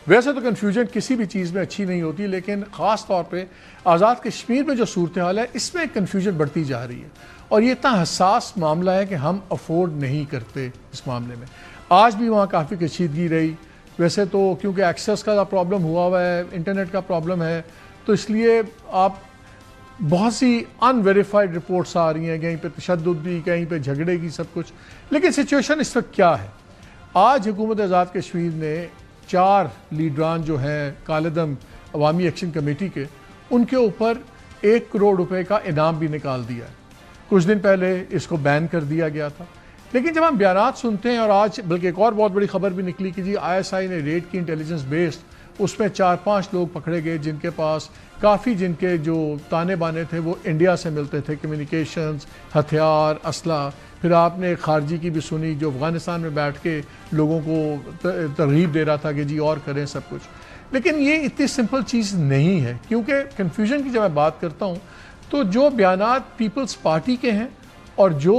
ویسے تو کنفیوژن کسی بھی چیز میں اچھی نہیں ہوتی، لیکن خاص طور پہ آزاد کشمیر میں جو صورتحال ہے اس میں کنفیوژن بڑھتی جا رہی ہے، اور یہ اتنا حساس معاملہ ہے کہ ہم افورڈ نہیں کرتے اس معاملے میں۔ آج بھی وہاں کافی کشیدگی رہی، ویسے تو کیونکہ ایکسیس کا پرابلم ہوا ہے، انٹرنیٹ کا پرابلم ہے، تو اس لیے آپ بہت سی ان ویریفائڈ رپورٹس آ رہی ہیں، کہیں پہ تشدد بھی، کہیں پہ جھگڑے کی، سب کچھ۔ لیکن سچویشن اس وقت کیا ہے؟ آج حکومت آزاد کشمیر نے 4 لیڈران جو ہیں کالعدم عوامی ایکشن کمیٹی کے، ان کے اوپر 1 کروڑ روپے کا انعام بھی نکال دیا ہے۔ کچھ دن پہلے اس کو بین کر دیا گیا تھا، لیکن جب ہم بیانات سنتے ہیں، اور آج بلکہ ایک اور بہت بڑی خبر بھی نکلی کہ ISI نے ریڈ کی انٹیلیجنس بیسڈ، اس میں 4-5 لوگ پکڑے گئے جن کے پاس کافی، جن کے جو تانے بانے تھے وہ انڈیا سے ملتے تھے، کمیونیکیشنز، ہتھیار، اسلحہ۔ پھر آپ نے خارجی کی بھی سنی جو افغانستان میں بیٹھ کے لوگوں کو ترغیب دے رہا تھا کہ جی اور کریں سب کچھ۔ لیکن یہ اتنی سمپل چیز نہیں ہے، کیونکہ کنفیوژن کی جب میں بات کرتا ہوں تو جو بیانات پیپلز پارٹی کے ہیں اور جو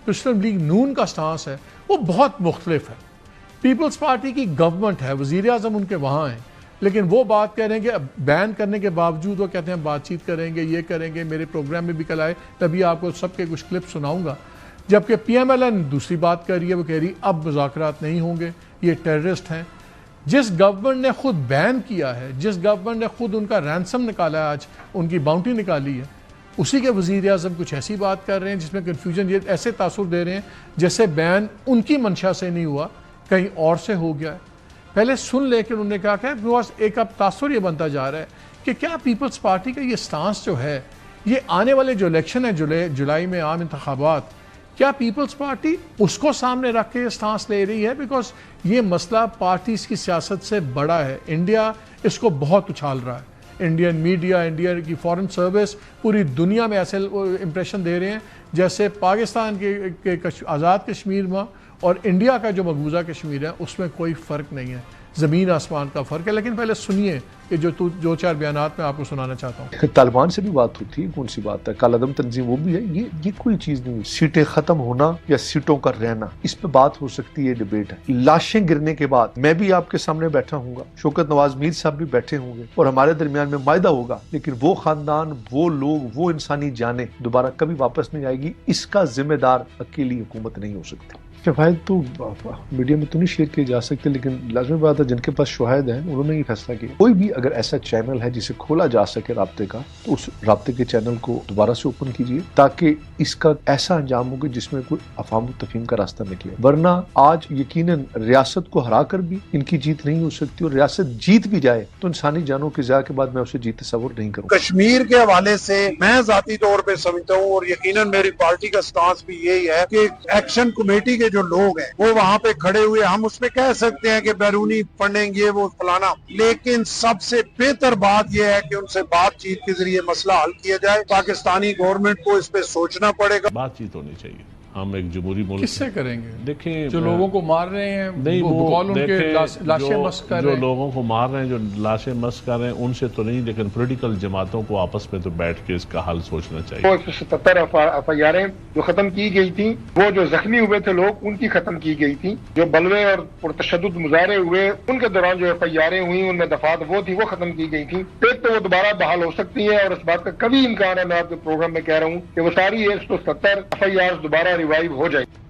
مسلم لیگ نون کا سٹانس ہے وہ بہت مختلف ہے۔ پیپلز پارٹی کی گورنمنٹ ہے، وزیر اعظم ان کے وہاں ہیں، لیکن وہ بات کہہ رہے ہیں کہ بین کرنے کے باوجود وہ کہتے ہیں بات چیت کریں گے، یہ کریں گے، میرے پروگرام میں بھی کل آئے، تبھی آپ کو سب کے کچھ کلپ سناؤں گا۔ جبکہ PMLN دوسری بات کر رہی ہے، وہ کہہ رہی اب مذاکرات نہیں ہوں گے، یہ ٹیررسٹ ہیں۔ جس گورنمنٹ نے خود بین کیا ہے، جس گورنمنٹ نے خود ان کا رینسم نکالا ہے، آج ان کی باؤنٹی نکالی ہے، اسی کے وزیر اعظم کچھ ایسی بات کر رہے ہیں جس میں کنفیوژن، یہ ایسے تاثر دے رہے ہیں جیسے بین ان کی منشا سے نہیں ہوا، کہیں اور سے ہو گیا ہے۔ پہلے سن لے کے انہوں نے کہا کہ ایک اب تاثر یہ بنتا جا رہا ہے کہ کیا پیپلز پارٹی کا یہ سٹانس جو ہے، یہ آنے والے جو الیکشن ہے جولائی میں عام انتخابات، کیا پیپلز پارٹی اس کو سامنے رکھ کے یہ سٹانس لے رہی ہے؟ بیکاز یہ مسئلہ پارٹیز کی سیاست سے بڑا ہے۔ انڈیا اس کو بہت اچھال رہا ہے، انڈین میڈیا، انڈیا کی فارن سروس پوری دنیا میں ایسے امپریشن دے رہے ہیں جیسے پاکستان کے آزاد کشمیر میں اور انڈیا کا جو مقبوضہ کشمیر ہے اس میں کوئی فرق نہیں ہے، زمین آسمان کا فرق ہے۔ لیکن پہلے سنیے کہ جو 4 بیانات میں آپ کو سنانا چاہتا ہوں۔ طالبان سے بھی بات ہوتی ہے، کون سی بات ہے، کالعدم تنظیم وہ بھی ہے، یہ کوئی چیز نہیں ہے۔ سیٹیں ختم ہونا یا سیٹوں کا رہنا، اس پہ بات ہو سکتی ہے، ڈیبیٹ ہے۔ لاشیں گرنے کے بعد میں بھی آپ کے سامنے بیٹھا ہوں گا، شوکت نواز میر صاحب بھی بیٹھے ہوں گے، اور ہمارے درمیان میں معاہدہ ہوگا، لیکن وہ خاندان، وہ لوگ، وہ انسانی جانیں دوبارہ کبھی واپس نہیں آئے گی۔ اس کا ذمہ دار اکیلی حکومت نہیں ہو سکتی۔ شواہد تو میڈیا میں تو نہیں شیئر کیے جا سکتے، لیکن لازمی بات ہے جن کے پاس شواہد ہیں انہوں نے یہ فیصلہ کیا۔ کوئی بھی اگر ایسا چینل ہے جسے کھولا جا سکے رابطے کا، تو اس رابطے کے چینل کو دوبارہ سے اوپن کیجیے تاکہ اس کا ایسا انجام ہو جس میں کوئی افہام و تفہیم کا راستہ نکلے۔ ورنہ آج یقیناً ریاست کو ہرا کر بھی ان کی جیت نہیں ہو سکتی، اور ریاست جیت بھی جائے تو انسانی جانوں کے ضیاع کے بعد میں اسے جیت تصور نہیں کروں۔ کشمیر کے حوالے سے میں ذاتی طور پہ سمجھتا ہوں، اور یقیناً میری پارٹی کا سٹانس بھی یہی ہے کہ ایکشن کمیٹی کے جو لوگ ہیں وہ وہاں پہ کھڑے ہوئے، ہم اس میں کہہ سکتے ہیں کہ بیرونی فنڈنگ یہ وہ فلانا، لیکن سب سے بہتر بات یہ ہے کہ ان سے بات چیت کے ذریعے مسئلہ حل کیا جائے۔ پاکستانی گورنمنٹ کو اس پہ سوچنا پڑے گا۔ بات چیت ہونی چاہیے۔ ہم ایک جمہوری ملک کس سے کریں گے؟ دیکھیں جو لوگوں کو مار رہے ہیں، نہیں، بقول ان کے لاشیں مسک کر رہے ہیں، جو لوگوں کو مار رہے ہیں، جو لاشیں مسک کر رہے ہیں، ان سے تو نہیں، لیکن پولیٹیکل جماعتوں کو آپس میں تو بیٹھ کے اس کا حل سوچنا چاہیے۔ 177 FIR جو ختم کی گئی تھی، وہ جو زخمی ہوئے تھے لوگ ان کی ختم کی گئی تھی، جو بلوے اور پرتشدد مظاہرے ہوئے ان کے دوران جو FIR ہوئی ان میں دفعات وہ تھی وہ ختم کی گئی تھی۔ ایک تو وہ دوبارہ بحال ہو سکتی ہے، اور اس بات کا کبھی امکان ہے، میں آپ کے پروگرام میں کہہ رہا ہوں کہ وہ ساری 177 FIR دوبارہ ریوائیو ہو جائے۔